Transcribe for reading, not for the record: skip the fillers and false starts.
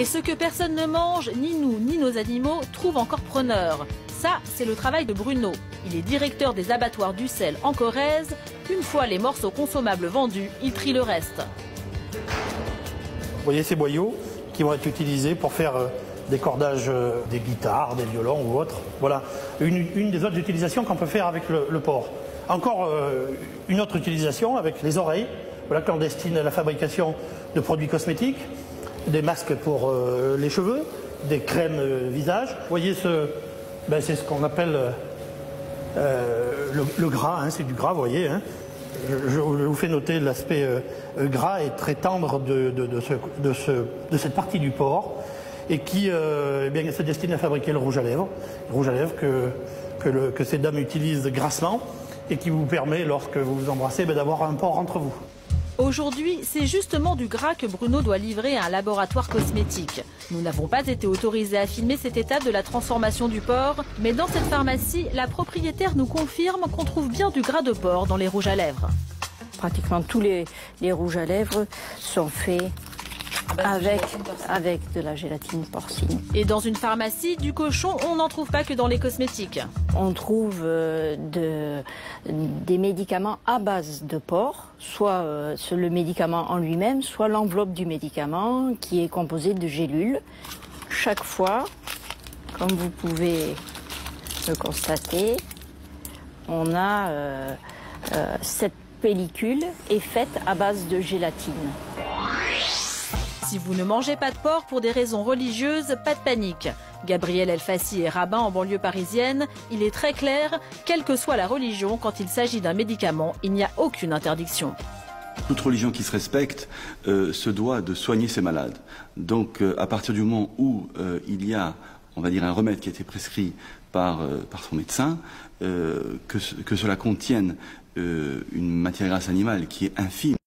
Et ce que personne ne mange, ni nous, ni nos animaux, trouve encore preneur. Ça, c'est le travail de Bruno. Il est directeur des abattoirs d'Ussel en Corrèze. Une fois les morceaux consommables vendus, il trie le reste. Vous voyez ces boyaux qui vont être utilisés pour faire des cordages des guitares, des violons ou autres. Voilà une des autres utilisations qu'on peut faire avec le porc. Encore une autre utilisation avec les oreilles, voilà, clandestine à la fabrication de produits cosmétiques, des masques pour les cheveux, des crèmes visage. Vous voyez, c'est ce qu'on appelle le gras, hein, c'est du gras, vous voyez. Hein. Je vous fais noter l'aspect gras et très tendre de cette partie du porc et qui eh bien, se destine à fabriquer le rouge à lèvres que ces dames utilisent grassement et qui vous permet, lorsque vous vous embrassez, d'avoir un porc entre vous. Aujourd'hui, c'est justement du gras que Bruno doit livrer à un laboratoire cosmétique. Nous n'avons pas été autorisés à filmer cette étape de la transformation du porc, mais dans cette pharmacie, la propriétaire nous confirme qu'on trouve bien du gras de porc dans les rouges à lèvres. Pratiquement tous les rouges à lèvres sont faits avec de la gélatine porcine. Et dans une pharmacie, du cochon, on n'en trouve pas que dans les cosmétiques. On trouve des médicaments à base de porc, soit le médicament en lui-même, soit l'enveloppe du médicament qui est composée de gélules. Chaque fois, comme vous pouvez le constater, on a cette pellicule est faite à base de gélatine. Si vous ne mangez pas de porc pour des raisons religieuses, pas de panique. Gabriel Elfassi est rabbin en banlieue parisienne. Il est très clair, quelle que soit la religion, quand il s'agit d'un médicament, il n'y a aucune interdiction. Toute religion qui se respecte se doit de soigner ses malades. Donc à partir du moment où il y a, on va dire, un remède qui a été prescrit par son médecin, que cela contienne une matière grasse animale qui est infime,